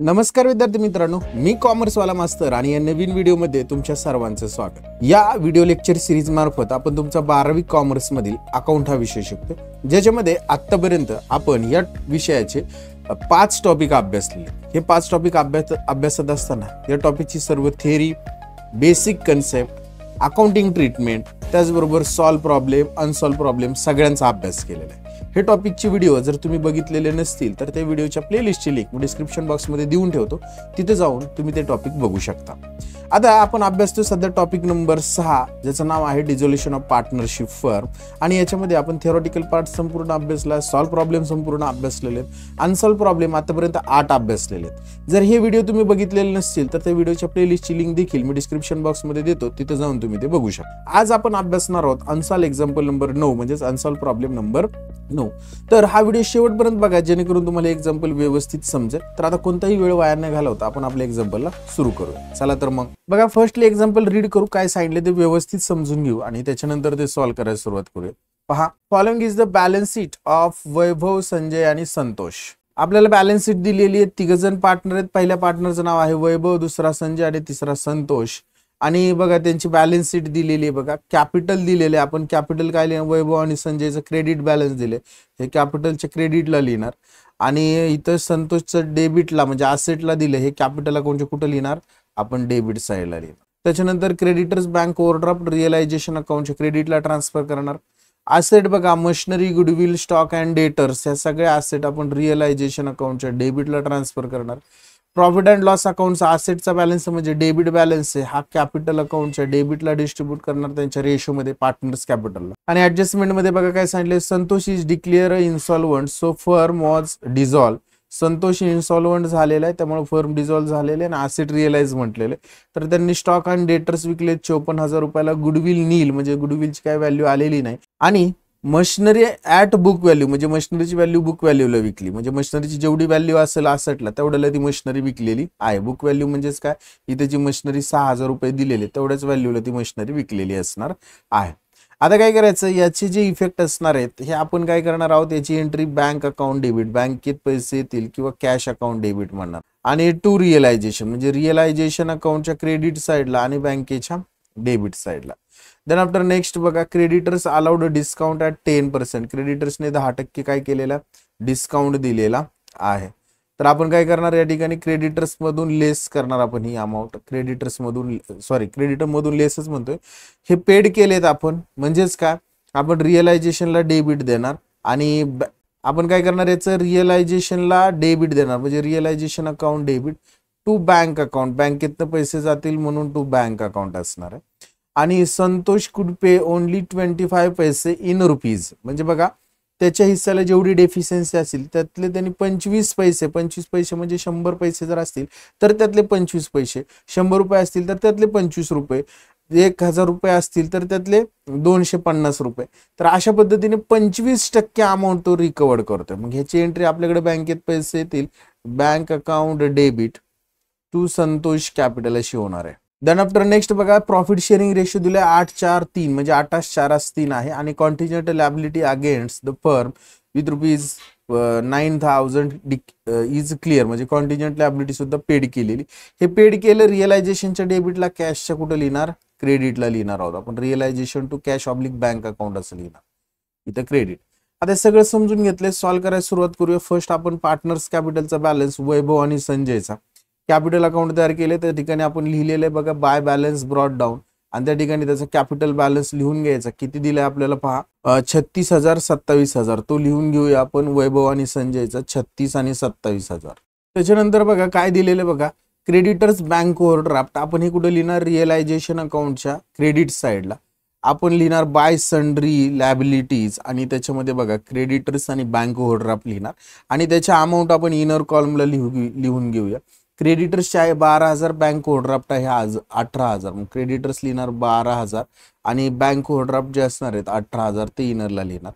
नमस्कार विद्यार्थी मित्रांनो, मी कॉमर्सवाला मास्तर आणि या नवीन व्हिडिओमध्ये तुमच्या सर्वांचं स्वागत। या व्हिडिओ लेक्चर सिरीज मार्फत आपण तुमचा 12वी कॉमर्स मधील अकाउंट हा विषय शिकतो, ज्याच्यामध्ये आतापर्यंत आपण या विषयाचे 5 टॉपिक अभ्यासले। हे 5 टॉपिक अभ्यासत असताना या टॉपिकची सर्व theory, basic concept, accounting treatment, त्याचबरोबर सॉल्व प्रॉब्लेम, अनसॉल्व प्रॉब्लेम सगळ्यांचा अभ्यास केलेला आहे। हे टॉपिकचे व्हिडिओ जर तुम्ही बघितलेले नसतील तर त्या व्हिडिओच्या प्लेलिस्टची लिंक मी डिस्क्रिप्शन बॉक्समध्ये देऊन ठेवतो, तिथे जाऊन तुम्ही ते टॉपिक बघू शकता। आता आपण अभ्यासतो सध्या टॉपिक नंबर 6, ज्याचं नाव आहे डिझोल्युशन ऑफ पार्टनरशिप फर्म, आणि याच्यामध्ये आपण थिओरिटिकल पार्ट संपूर्ण अभ्यासला, सॉल्व प्रॉब्लेम संपूर्ण अभ्यासलेले आहेत, अनसॉल्व प्रॉब्लेम आतापर्यंत 8 अभ्यासलेले आहेत। जर हे व्हिडिओ तुम्ही बघितलेले नसतील तर त्या व्हिडिओच्या प्लेलिस्टची लिंक देखील मी डिस्क्रिप्शन बॉक्समध्ये देतो, तिथे जाऊन तुम्ही ते बघू शकता। आज आपण अभ्यासणार आहोत अनसॉल्व एक्झाम्पल नंबर 9 म्हणजे अनसॉल्व प्रॉब्लेम नंबर 9। तर हा व्हिडिओ शेवटपर्यंत बघा, जेणेकरून तुम्हाला एक्झाम्पल व्यवस्थित समजेल। तर आता कोणताही वेळ वाया न घालवता आपण आपल्या एक्झाम्पलला सुरू करूया। चला तर मग बघा, फर्स्टली एक्झाम्पल रीड करू, काय सांगितले ते व्यवस्थित समजून घेऊ आणि त्याच्यानंतर ते सॉल्व्ह करायला सुरुवात करूया। पहा, following is the balance sheet of Vaibhav, Sanjay आणि संतोष। आपल्याला बॅलन्स शीट दिलेली आहे, 3 जण पार्टनर आहेत। पहिल्या पार्टनरचं नाव आहे वैभव, दुसरा संजय आणि तिसरा संतोष। आणि बघा त्यांची बॅलन्स शीट दिलेली आहे, बघा कॅपिटल दिलेले, आपण कॅपिटल काय लिहिणार, वैभव आणि संजयचं क्रेडिट बॅलन्स दिले, हे कॅपिटलच्या क्रेडिटला लिहिणार, आणि इथं संतोषचं डेबिटला म्हणजे असेटला दिले, हे कॅपिटल अकाउंटचे कुठं लिहिणार, आपण डेबिट साईडला लिहिणार। त्याच्यानंतर क्रेडिटर्स बँक ओव्हरड्राफ्ट रिअलायझेशन अकाउंटच्या क्रेडिटला ट्रान्सफर करणार। असेट बघा machinery, goodwill, stock and debtors, ह्या सगळ्या असेट आपण रिअलायझेशन अकाउंटच्या डेबिटला ट्रान्सफर करणार। प्रॉफिट अँड लॉस अकाउंटचा असेटचा बॅलन्स म्हणजे डेबिट बॅलन्स आहे, हा कॅपिटल अकाउंटच्या डेबिटला डिस्ट्रीब्यूट करणार त्यांच्या रेशोमध्ये पार्टनर्स कॅपिटलला। आणि ऍडजस्टमेंट मध्ये बघा काय सांगितले, Santosh is declare insolvent so firm was dissolve. Santosh insolvent झालेला आहे, त्यामुळे फर्म डिझॉल्व झालेले आणि असेट रिअलाइज म्हटलेले। तर त्यांनी स्टॉक अँड डेटर्स विकले 54,000 रुपयाला, गुडविल नील म्हणजे गुडविलची काय व्हॅल्यू आलेली नाही, आणि मशिनरी ऍट बुक व्हॅल्यू म्हणजे मशिनरीची व्हॅल्यू बुक व्हॅल्यूला विकली, म्हणजे मशिनरीची जेवढी व्हॅल्यू असेल असेटला तेवढ्याला ती मशिनरी विकलेली आहे। बुक व्हॅल्यू म्हणजेच काय, इथे जी मशिनरी 6,000 रुपये दिलेले तेवढ्याच व्हॅल्यूला ती मशिनरी विकलेली असणार आहे। आता काय करायचं, याचे जे इफेक्ट असणार आहेत हे आपण काय करणार आहोत, याची एंट्री बँक अकाउंट डेबिट, बँकेत पैसे येतील किंवा कॅश अकाउंट डेबिट म्हणणार, आणि टू रिअलायझेशन म्हणजे रिअलायझेशन अकाउंटच्या क्रेडिट साईडला आणि बँकेच्या डेबिट साईडला। देन आफ्टर नेक्स्ट बघा, क्रेडिटर्स अलाउड डिस्काउंट ॲट 10%, क्रेडिटर्सने 10% काय केलेला, डिस्काउंट दिलेला आहे। तर आपण काय करणार, या ठिकाणी क्रेडिटर्स मधून लेस करणार आपण ही अमाऊंट, क्रेडिटर मधून लेसच म्हणतोय, हे पेड केलेत आपण, म्हणजेच काय, आपण रिअलायझेशनला डेबिट देणार, आणि आपण काय करणार, याचं रिअलायझेशनला डेबिट देणार, म्हणजे realisation account debit to bank account, बँकेतनं पैसे जातील म्हणून टू बँक अकाउंट असणार आहे। आणि संतोष कुड पे ओनली 25 पैसे इन रुपीज, म्हणजे बघा त्याच्या हिस्साला जेवढी डेफिशियन्सी असेल त्यातले त्यांनी 25 पैसे म्हणजे 100 पैसे जर असतील तर त्यातले 25 पैसे, 100 रुपये असतील तर त्यातले 25 रुपये, 1000 रुपये असतील तर त्यातले 250 रुपये। तर अशा पद्धतीने 25% अमाऊंट तो रिकवर्ड करतोय। मग ह्याची एंट्री आपल्याकडे बँकेत पैसे येतील, bank account debit to Santosh capital अशी होणार आहे। देन आफ्टर नेक्स्ट बघा, प्रॉफिट शेअरिंग रेशो दिले 8:4:3 म्हणजे 8:4:3 आहे, आणि contingent liability against the firm with ₹9,000 is clear, म्हणजे कॉन्टिजेंट लॅबिलिटी सुद्धा पेड केलेली, हे पेड केलं रिअलायझेशनच्या डेबिटला, कॅशच्या कुठं लिहिणार, क्रेडिटला लिहिणार आहोत आपण, realisation to cash oblique bank account असं लिहिणार, इथं क्रेडिट। आता सगळं समजून घेतले, सॉल्व्ह करायला सुरुवात करूया। फर्स्ट आपण पार्टनर्स कॅपिटलचा बॅलन्स वैभव आणि संजयचा कॅपिटल अकाउंट तयार केले, त्या ठिकाणी आपण लिहिलेलं आहे बघा, बाय बॅलन्स ब्रॉट डाऊन, आणि त्या ठिकाणी त्याचा कॅपिटल बॅलन्स लिहून घ्यायचा, किती दिलाय आपल्याला पहा, 36,000 27,000, तो लिहून घेऊया आपण वैभव आणि संजयचा 36 आणि 27,000। त्याच्यानंतर बघा काय दिलेलं बघा, क्रेडिटर्स बँक ओव्हरड्राफ्ट, आपण हे कुठे लिहिणार, रिअलायझेशन अकाउंटच्या क्रेडिट साईडला आपण लिहिणार बाय सन्ड्री लॅबिलिटीज, आणि त्याच्यामध्ये बघा क्रेडिटर्स आणि बँक ओव्हरड्राफ्ट लिहिणार, आणि त्याच्या अमाऊंट आपण इनर कॉलमला लिहून घेऊया। क्रेडिटर्सचे आहे 12,000, बँक ओव्हरड्राफ्ट आहे आज 18,000, मग क्रेडिटर्स लिहिणार 12,000 आणि बँक ओव्हरड्राफ्ट जे असणार आहेत 18,000 ते इनरला लिहिणार।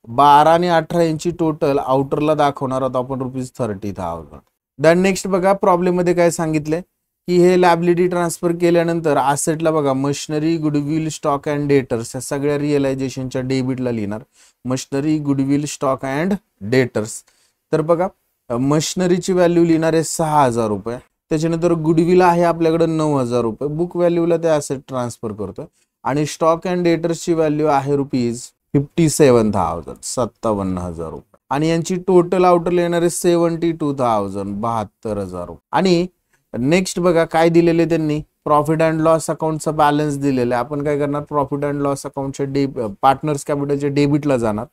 12 आणि 18 यांची टोटल आउटरला दाखवणार आहोत आपण ₹30,000। देन नेक्स्ट बघा, प्रॉब्लेम मध्ये काय सांगितलंय की हे लॅबिलिटी ट्रान्सफर केल्यानंतर असेटला बघा machinery, goodwill, stock and debtors या सगळ्या रिअलायझेशनच्या डेबिटला लिहिणार, machinery, goodwill, stock and debtors. तर बघा मशिनरीची व्हॅल्यू लिहिणार आहे 6,000 रुपये. त्याच्यानंतर गुडविल आहे आपल्याकडे 9,000 रुपये. बुक व्हॅल्यूला ते ॲसेट ट्रान्सफर करतोय. आणि स्टॉक अँड डेटर्सची व्हॅल्यू आहे ₹57,000 57,000 रुपये. आणि यांची टोटल आउटर येणार आहे 72,000 72,000 रुपये. आणि नेक्स्ट बघा काय दिलेले त्यांनी, प्रॉफिट अँड लॉस अकाउंटचा बॅलन्स दिलेला आहे. आपण काय करणार, प्रॉफिट अँड लॉस अकाउंटच्या पार्टनर्स कॅपिटलच्या डेबिटला जाणार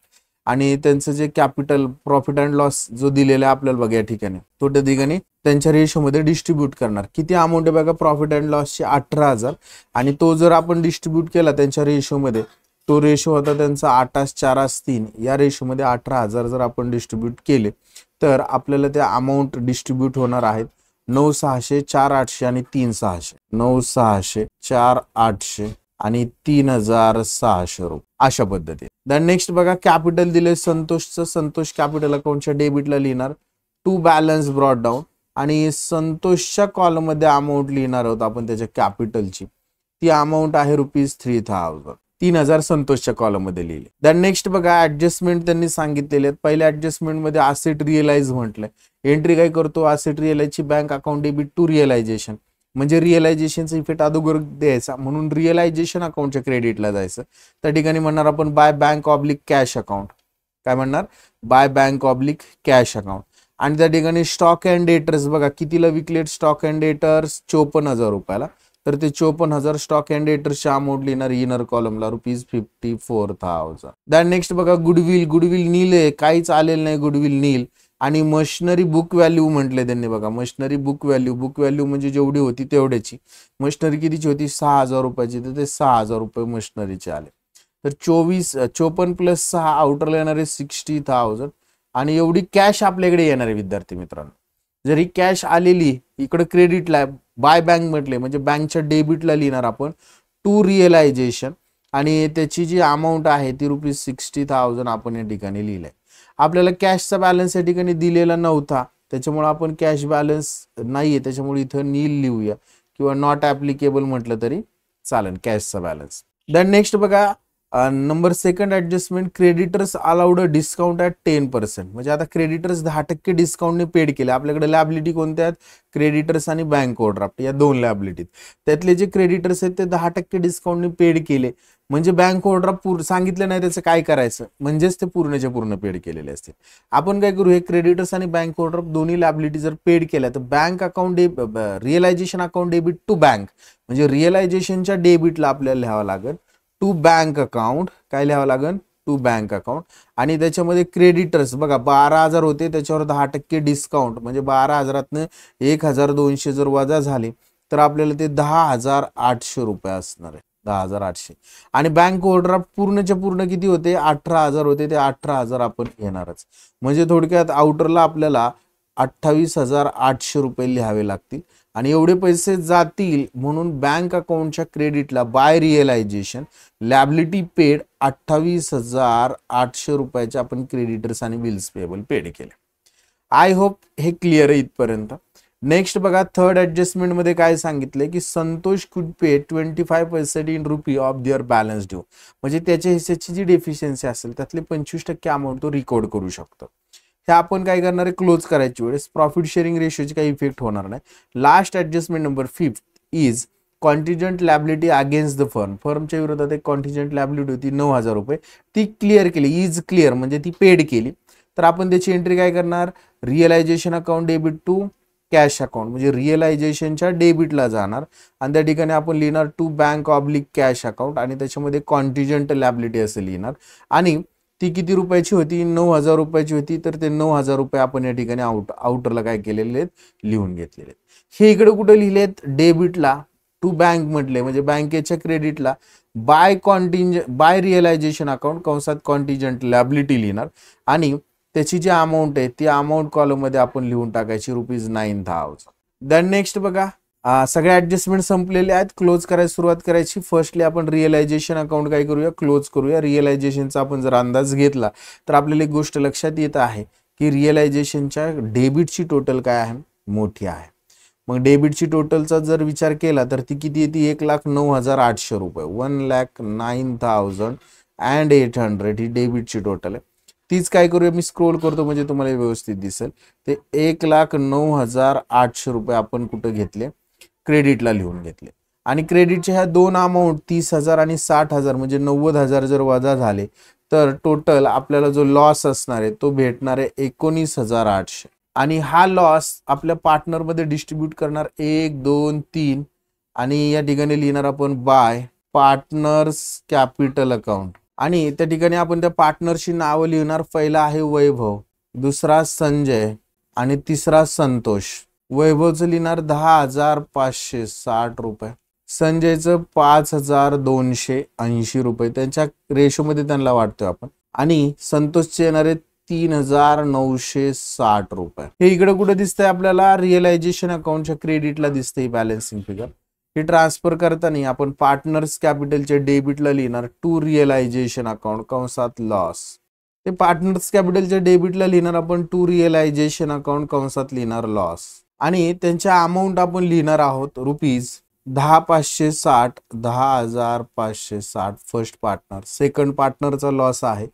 आणि त्यांचं जे कॅपिटल प्रॉफिट अँड लॉस जो दिलेला आहे आपल्याला बघा या ठिकाणी, तो त्या ठिकाणी त्यांच्या रेशोमध्ये डिस्ट्रीब्यूट करणार. किती अमाऊंट आहे बघा प्रॉफिट अँड लॉसची 18,000. आणि तो जर आपण डिस्ट्रीब्यूट केला त्यांच्या रेशोमध्ये, तो रेशो होता त्यांचा 8:4:3. या रेशोमध्ये 18,000 जर आपण डिस्ट्रीब्यूट केले तर आपल्याला त्या अमाऊंट डिस्ट्रीब्यूट होणार आहेत 9,600 4,800 आणि 3,600. 9,600 4,800 आणि 3,600 रुपये अशा पद्धतीने. देन नेक्स्ट बघा कॅपिटल दिले संतोषचं. संतोष कॅपिटल अकाउंटच्या डेबिटला लिहिणार टू बॅलन्स ब्रॉट डाऊन. आणि संतोषच्या कॉलम मध्ये अमाऊंट लिहिणार आहोत आपण त्याच्या कॅपिटलची. ती अमाऊंट आहे ₹3,000. 3,000 संतोषच्या कॉलम मध्ये लिहिले. देन नेक्स्ट बघा ऍडजस्टमेंट त्यांनी सांगितलेले आहेत. पहिल्या ऍडजस्टमेंट मध्ये असेट रिअलाइज म्हटलंय. एंट्री काय करतो, असेट रिअलाइजची bank account debit to realisation. म्हणजे रिअलायझेशनचा इफेक्ट अगोदर द्यायचा म्हणून रिअलायझेशन अकाउंटच्या क्रेडिटला जायचं. त्या ठिकाणी म्हणणार आपण bye bank oblique cash account. काय म्हणणार, bye bank oblique cash account. आणि त्या ठिकाणी स्टॉक अँड डेटर्स बघा कितीला विकलेट स्टॉक अँड डेटर्स 54,000 रुपयाला. तर ते 54,000 स्टॉक अँड डेटर्सच्या अमाऊंट लिहिणार इनर कॉलमला ₹54,000. दॅन नेक्स्ट बघा गुडविल. गुडविल नील आहे, काहीच आलेलं नाही गुडविल नील. आणि मशिनरी बुक व्हॅल्यू म्हटले त्यांनी बघा. मशिनरी बुक व्हॅल्यू म्हणजे जेवढी होती तेवढ्याची. मशिनरी कितीची होती 6,000 रुपयाची, तर ते 6,000 रुपये मशिनरीचे आले. तर 54 प्लस 6 आउटरला येणार आहे 60,000. आणि एवढी कॅश आपल्याकडे येणार आहे विद्यार्थी मित्रांनो. जर ही कॅश आलेली इकडे क्रेडिटला बाय बँक म्हटले म्हणजे बँकच्या डेबिटला लिहिणार आपण टू रिअलायझेशन. आणि त्याची जी अमाऊंट आहे ती ₹60,000 आपण या ठिकाणी लिहिलंय. आपल्याला कॅशचा बॅलन्स या ठिकाणी दिलेला नव्हता त्याच्यामुळे आपण कॅश बॅलन्स नाहीये त्याच्यामुळे इथं नील लिहूया किंवा नॉट ऍप्लिकेबल म्हटलं तरी चालेल कॅशचा बॅलन्स. देन नेक्स्ट बघा number second adjustment creditors allowed a discount at 10%. म्हणजे आता क्रेडिटर्स 10% डिस्काउंटने पेड केले. आपल्याकडे लॅबिलिटी कोणत्या आहेत, क्रेडिटर्स आणि बँक ओव्हरड्राफ्ट या दोन लॅबिलिटीत. त्यातले जे क्रेडिटर्स आहेत ते 10% डिस्काउंटने पेड केले. म्हणजे बँक ओव्हरड्राफ्ट सांगितलं नाही त्याचं काय करायचं, म्हणजेच ते पूर्णच्या पूर्ण पेड केलेले असते. आपण काय करू, हे क्रेडिटर्स आणि बँक ओव्हरड्राफ्ट दोन्ही लॅबिलिटी जर पेड केल्या तर bank account realisation account debit to bank. म्हणजे रिअलायझेशनच्या डेबिटला आपल्याला लिहावं लागेल टू बँक अकाउंट. काय लिहावं लागेल, टू बँक अकाउंट. आणि त्याच्यामध्ये क्रेडिटर्स बघा 12,000 होते त्याच्यावर 10% डिस्काउंट म्हणजे 12,000तनं 1,200 जर वजा झाले तर आपल्याला ते 10,800 रुपये असणार आहे. 10,800. आणि बँक ओव्हरड्राफ्ट पूर्णच्या पूर्ण किती होते 18,000 होते, ते 18,000 आपण घेणारच. म्हणजे थोडक्यात आउटरला आपल्याला 28,800 रुपये लिहावे लागतील. आणि एवढे पैसे जातील म्हणून बँक अकाउंटच्या क्रेडिटला बाय रिअलायझेशन लॅबिलिटी पेड 28,800 रुपयाचे आपण क्रेडिटर्स आणि बिल्स पेएबल पेड केले. आय होप हे क्लिअर आहे इथपर्यंत. नेक्स्ट बघा थर्ड ऍडजस्टमेंट मध्ये काय सांगितलंय की संतोष कुड पे 25% in rupee of their balance due. म्हणजे त्याच्या हिस्सेची जी डेफिशियन्सी असेल त्यातले 25% अमाऊंट तो रिकॉर्ड करू शकतो. हे आपण काय करणार आहे, क्लोज करायची वेळेस प्रॉफिट शेअरिंग रेशोची काही इफेक्ट होणार नाही. Last adjustment number 5 is contingent liability against the firm. फर्मच्या विरोधात एक कॉन्टिजंट लॅबिलिटी होती 9,000 रुपये, ती क्लिअर केली. इज क्लिअर म्हणजे ती पेड केली. तर आपण त्याची एंट्री काय करणार, realisation account debit to cash account. म्हणजे रिअलायझेशनच्या डेबिटला जाणार आणि त्या ठिकाणी आपण लिहिणार to bank oblique cash account आणि त्याच्यामध्ये कॉन्टिजंट लॅबिलिटी असं लिहिणार. आणि ती किती रुपयाची होती, 9,000 रुपयाची होती. तर ते 9,000 रुपये आपण या ठिकाणी आउटरला काय केलेले आहेत, लिहून घेतलेले आहेत. हे इकडे कुठे लिहिलेत, डेबिटला टू बँक म्हटले म्हणजे बँकेच्या क्रेडिटला बाय रिअलायझेशन अकाउंट कंसात कॉन्टिजंट लॅबिलिटी लिहिणार. आणि त्याची जी अमाऊंट आहे ती अमाऊंट कॉलम मध्ये आपण लिहून टाकायची ₹9,000. देन नेक्स्ट बघा सगळे ऍडजस्टमेंट संपलेले आहेत. क्लोज करायला सुरुवात करायची. फर्स्टली आपण रिअलायझेशन अकाउंट काय करूया, क्लोज करूया. रिअलायझेशनचा आपण जर अंदाज घेतला तर आपल्याला एक गोष्ट लक्षात येत आहे की रिअलायझेशनच्या डेबिटची टोटल काय आहे, मोठी आहे. मग डेबिटची टोटलचा जर विचार केला तर ती किती येते, 1,09,800 रुपये. 1,09,800 ही डेबिटची टोटल आहे. तीच काय करूया, मी स्क्रोल करतो म्हणजे तुम्हाला व्यवस्थित दिसेल. ते 1,09,800 रुपये आपण कुठं घेतले, क्रेडिटला लिहून घेतले. आणि क्रेडिटच्या ह्या दोन अमाऊंट 30,000 आणि 60,000 म्हणजे 90,000 जर वजा झाले तर टोटल आपल्याला जो लॉस असणार आहे तो भेटणार आहे 19,800. आणि हा लॉस आपल्या पार्टनरमध्ये डिस्ट्रीब्यूट करणार 1, 2, 3 आणि या ठिकाणी लिहिणार आपण बाय पार्टनर्स कॅपिटल अकाउंट. आणि त्या ठिकाणी आपण त्या पार्टनरची नावं लिहिणार. पहिला आहे वैभव, दुसरा संजय आणि तिसरा संतोष. वैभवचं लिहिणार 10,560 रुपये, संजयचं 5,280 रुपये, त्यांच्या रेशोमध्ये त्यांना वाटतोय आपण. आणि संतोषचे येणारे 3,960 रुपये. हे इकडे कुठे दिसतंय आपल्याला, रिअलायझेशन अकाउंटच्या क्रेडिटला दिसतंय बॅलन्सिंग फिगर. हे ट्रान्सफर करताना आपण पार्टनर्स कॅपिटलचे डेबिटला लिहिणार टू रिअलायझेशन अकाउंट कंसात लॉस. ते पार्टनर्स कॅपिटलच्या डेबिटला लिहिणार आपण टू रिअलायझेशन अकाउंट कंसात लिहिणार लॉस. आणि त्यांच्या अमाऊंट आपण लिहिणार आहोत रुपीज 10,560, 10,560 फर्स्ट पार्टनर. सेकंड पार्टनरचा लॉस आहे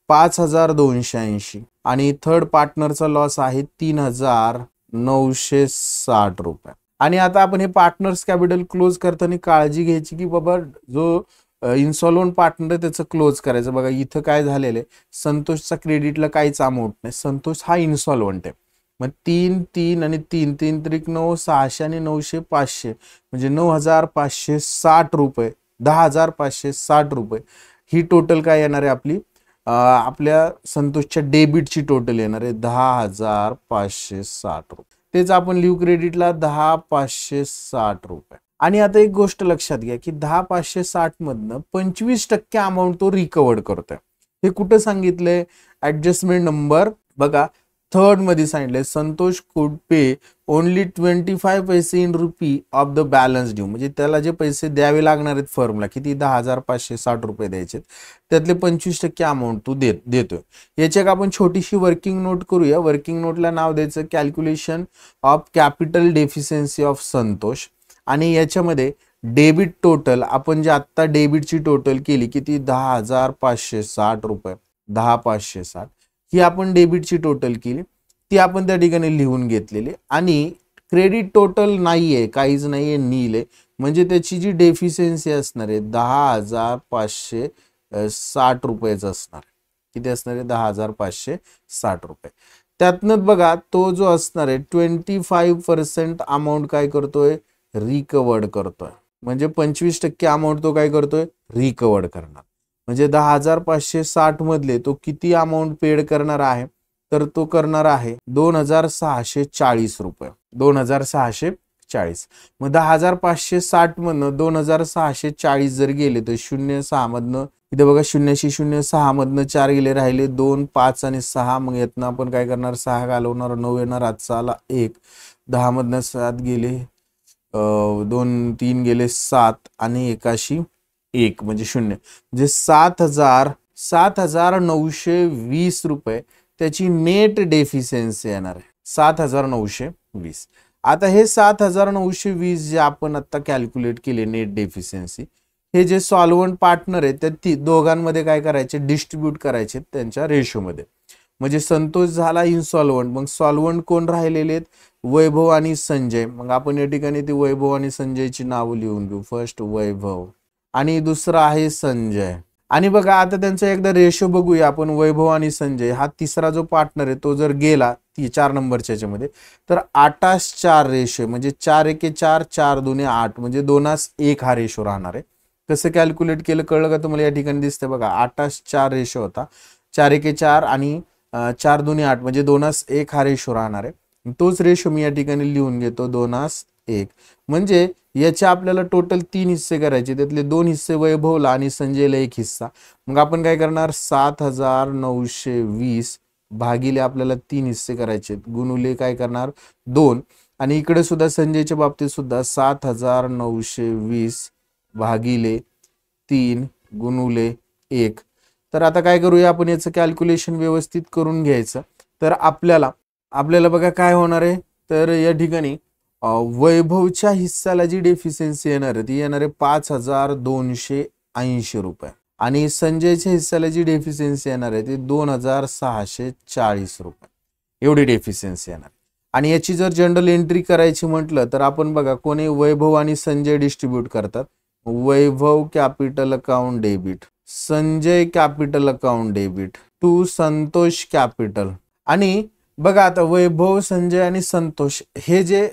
5,280 आणि थर्ड पार्टनरचा लॉस आहे 3,960 रुपये. आणि आता आपण हे पार्टनर्स कॅपिटल क्लोज करताना काळजी घ्यायची की बाबा जो इन्सॉल्वंट पार्टनर आहे त्याचं क्लोज करायचं. बघा इथं काय झालेलं आहे, संतोषचा क्रेडिटला काहीच अमाऊंट नाही, संतोष हा इन्सॉल्वंट आहे. मग 3, 3 आणि 3, 3 त्रिक 9, 600 आणि 900 500 म्हणजे 9,560 रुपये, 10,560 रुपये ही टोटल काय येणार आहे आपली, आपल्या संतोषच्या डेबिटची टोटल येणार आहे 10,560 रुपये. तेच आपण लिव्ह क्रेडिटला 10,560 रुपये. आणि आता एक गोष्ट लक्षात घ्या की 10,560 मधनं 25% अमाऊंट तो रिकवर्ड करतोय. हे कुठं सांगितलंय, ऍडजस्टमेंट नंबर बघा थर्ड मध्ये सांगितलंय, संतोष कुड पे ओनली 25 पैसे in rupee of the balance due. म्हणजे त्याला जे पैसे द्यावे लागणार आहेत फर्मला, किती 10,560 रुपये द्यायचे, त्यातले 25% अमाऊंट तू देतोय. याची आपण छोटीशी वर्किंग नोट करूया. वर्किंग नोटला नाव द्यायचं calculation of capital deficiency of Santosh. आणि याच्यामध्ये डेबिट टोटल आपण जे आत्ता डेबिटची टोटल केली किती 10,560 रुपये, 10,560 ही आपण डेबिटची टोटल केली, ती आपण त्या ठिकाणी लिहून घेतलेली. आणि क्रेडिट टोटल नाहीये, काहीच नाहीये, नील आहे. म्हणजे त्याची जी डेफिशियन्सी असणार आहे 10,560 रुपयेच असणार. किती असणार आहे 10,560 रुपये. त्यातनं बघा तो जो असणार आहे 25% अमाऊंट काय करतोय, रिकवर्ड करतोय. म्हणजे 25% अमाऊंट तो काय करतोय, रिकवर्ड करणार. म्हणजे 10,560 मधले तो किती अमाऊंट पेड करणार आहे, तर तो करणार आहे 2,640 रुपये, 2,640. मग 10,560 मधनं 2,640 जर गेले तर 0,6 मधनं इथे बघा 0,06 मधनं 4 गेले, राहिले 2, 5 आणि 6. मग यातनं आपण काय करणार, 6 घालवणार, 9 येणार, आजचा आला 1. 10 मधनं 7 गेले, 2, 3 गेले 7 आणि 1 म्हणजे 0. म्हणजे 7,920 रुपये त्याची नेट डेफिशियन्सी येणार आहे, 7,920. आता हे 7,920 जे आपण आता कॅल्क्युलेट केले नेट डेफिशियन्सी, हे जे सॉल्व्हंट पार्टनर आहे त्या दोघांमध्ये काय करायचे, डिस्ट्रीब्यूट करायचे त्यांच्या रेशोमध्ये. म्हणजे संतोष झाला इन्सॉल्व्हंट, मग सॉल्व्हंट कोण राहिलेले आहेत, वैभव आणि संजय. मग आपण या ठिकाणी ते वैभव आणि संजयची नावं लिहून घेऊ. फर्स्ट वैभव आणि दुसरा आहे संजय. आणि बघा आता त्यांचा एकदा रेशो बघूया आपण. वैभव आणि संजय हा तिसरा जो पार्टनर आहे तो जर गेला 4 नंबरच्या याच्यामध्ये तर 8:4 रेशो, म्हणजे 4 1 4, 4 2 8 म्हणजे 2:1 हा रेशो राहणार आहे. कसं कॅल्क्युलेट केलं कळलं का तुम्हाला, या ठिकाणी दिसते बघा 8:4 रेशो होता, 4 1 4 आणि 4 2 8 म्हणजे 2:1 हा रेशो राहणार आहे. तोच रेशो मी या ठिकाणी लिहून घेतो 2:1. म्हणजे याचे आपल्याला टोटल 3 हिस्से करायचे, त्यातले 2 हिस्से वैभवला आणि संजयला 1 हिस्सा. मग आपण काय करणार, 7,920 भागिले आपल्याला 3 हिस्से करायचे, गुणुले काय करणार 2. आणि इकडे सुद्धा संजयच्या बाबतीत सुद्धा 7,920 भागिले 3 गुणुले 1. तर आता काय करूया आपण, याचं कॅल्क्युलेशन व्यवस्थित करून घ्यायचं. तर आपल्याला बघा काय होणार आहे, तर या ठिकाणी वैभवच्या हिस्साला जी डेफिशियन्सी येणार आहे ती येणार आहे 5,280 रुपये. आणि संजयच्या हिस्साला जी डेफिशियन्सी येणार आहे ती 2640 रुपये एवढी डेफिशियन्सी येणार. आणि याची जर जनरल एंट्री करायची म्हटलं तर आपण बघा कोणी वैभव आणि संजय डिस्ट्रीब्यूट करतात. Vaibhav capital account debit, Sanjay capital account debit to Santosh capital. आणि बघा आता वैभव, संजय आणि संतोष हे जे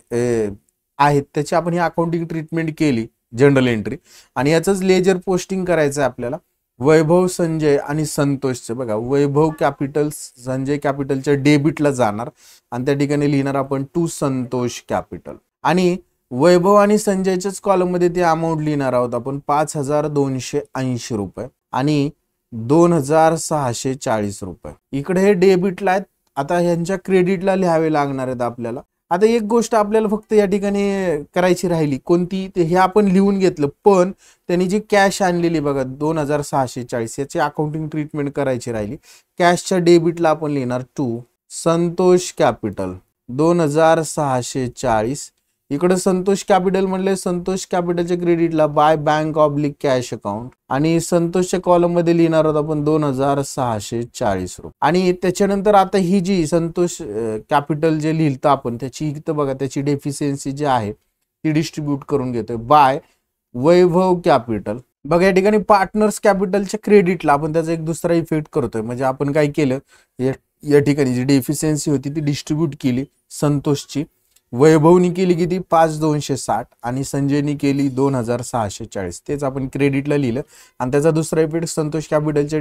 आहेत त्याची आपण ही अकाउंटिंग ट्रीटमेंट केली जनरल एंट्री, आणि याचंच लेजर पोस्टिंग करायचं आहे आपल्याला. वैभव, संजय आणि संतोषचं बघा वैभव कॅपिटल संजय कॅपिटलच्या डेबिटला जाणार आणि त्या ठिकाणी लिहिणार आपण टू संतोष कॅपिटल. आणि वैभव आणि संजयच्याच कॉलम मध्ये ती अमाऊंट लिहिणार आहोत आपण 5280 रुपये आणि 2640 रुपये. इकडे हे डेबिटला आहेत, आता ह्यांच्या क्रेडिटला लिहावे लागणार आहेत आपल्याला. आता एक गोष्ट आपल्याला फक्त या ठिकाणी करायची राहिली कोणती, ते हे आपण लिहून घेतलं, पण त्यांनी जी कॅश आणलेली बघा 2640 याची अकाउंटिंग ट्रीटमेंट करायची राहिली. कॅशच्या डेबिटला आपण लिहिणार टू संतोष कॅपिटल 2640. इकडे संतोष कॅपिटल म्हणले संतोष कॅपिटलच्या क्रेडिटला by bank oblique cash account आणि संतोषच्या कॉलम मध्ये लिहिणार आहोत आपण 2640 रुपये. आणि त्याच्यानंतर आता ही जी संतोष कॅपिटल जे लिहिलं आपण त्याची इथं बघा त्याची डेफिशियन्सी जी आहे ती डिस्ट्रीब्यूट करून घेतोय बाय वैभव कॅपिटल. बघा या ठिकाणी पार्टनर्स कॅपिटलच्या क्रेडिटला आपण त्याचा एक दुसरा इफेक्ट करतोय. म्हणजे आपण काय केलं, या ठिकाणी जी डेफिशियन्सी होती ती डिस्ट्रीब्यूट केली संतोषची. वैभवनी केली किती 5260 आणि संजयनी केली 2640. तेच आपण क्रेडिटला लिहिलं आणि त्याचा दुसरा इफेक्ट संतोष कॅपिटलच्या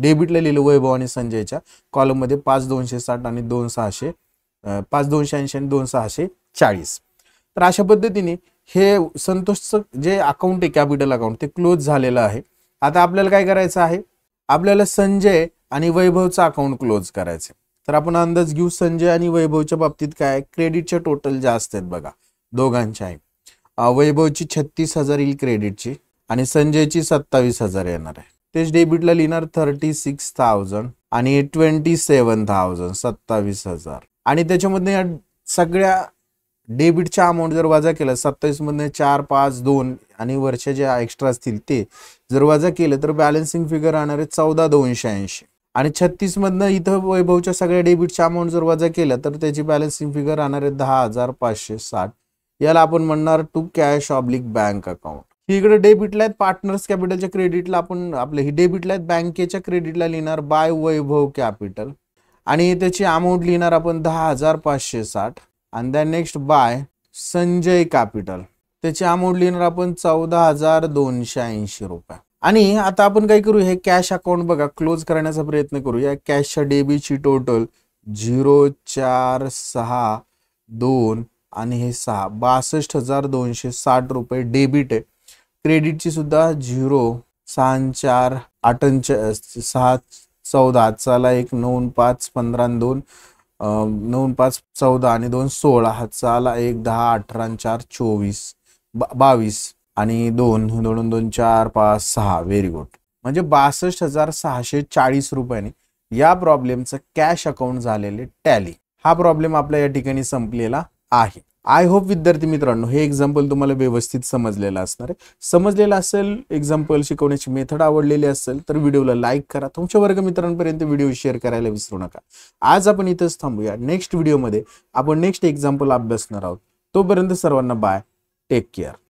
डेबिटला लिहिलं वैभव आणि संजयच्या कॉलम मध्ये 5260 आणि 5280 आणि 2640. तर अशा पद्धतीने हे संतोषचं जे अकाउंट आहे कॅपिटल अकाउंट ते क्लोज झालेलं आहे. आता आपल्याला काय करायचं आहे, आपल्याला संजय आणि वैभवचं अकाउंट क्लोज करायचं. तर आपण अंदाज घेऊ संजय आणि वैभवच्या बाबतीत काय क्रेडिटच्या टोटल जास्त आहेत बघा दोघांच्या आहे. वैभवची 36,000 येईल क्रेडिटची आणि संजयची 27,000 येणार आहे. तेच डेबिटला लिहिणार 36,000 आणि 27,000 27,000. आणि त्याच्यामध्ये सगळ्या डेबिटच्या अमाऊंट जर वजा केलं 27 मधनं 4, 5, 2 आणि वरच्या ज्या एक्स्ट्रा असतील ते जर वजा केलं तर बॅलन्सिंग फिगर राहणार आहे 14,280. आणि 36 मधनं इथं वैभवच्या सगळ्या डेबिटच्या अमाऊंट जर वजा केलं तर त्याची बॅलन्सिंग फिगर राहणार आहे 10,560. याला आपण म्हणणार to cash oblique bank account. इकडे डेबिटला आहेत पार्टनर्स कॅपिटलच्या क्रेडिटला आपण आपले ही डेबिटला आहेत बँकेच्या क्रेडिटला लिहिणार बाय वैभव कॅपिटल आणि त्याची अमाऊंट लिहिणार आपण 10,560. आणि then next by Sanjay capital त्याची अमाऊंट लिहिणार आपण 14,280 रुपये. आणि आता आपण काय करू, हे कॅश अकाउंट बघा क्लोज करण्याचा प्रयत्न करू. या कॅशच्या डेबिटची टोटल 0,462 आणि हे 62,260 रुपये डेबिट आहे. क्रेडिटची सुद्धा 0,648,614 चला 1 9 5 15 2 9 5 14 आणि 2 16 हा चाला 1 10 18 4 24 22 आणि 2 2 2 4 5 6. Very good. म्हणजे 62,640 रुपयाने या प्रॉब्लेमचं कॅश अकाउंट झालेले टॅली. हा प्रॉब्लेम आपल्या या ठिकाणी संपलेला आहे. आय होप विद्यार्थी मित्रांनो हे एक्झाम्पल तुम्हाला व्यवस्थित समजलेलं असणार आहे. समजलेलं असेल, एक्झाम्पल शिकवण्याची मेथड आवडलेली असेल तर व्हिडिओला लाईक करा, तुमच्या वर्गमित्रांपर्यंत व्हिडिओ शेअर करायला विसरू नका. आज आपण इथंच थांबूया. नेक्स्ट व्हिडिओमध्ये आपण नेक्स्ट एक्झाम्पल अभ्यासणार आहोत. तोपर्यंत सर्वांना बाय, टेक केअर.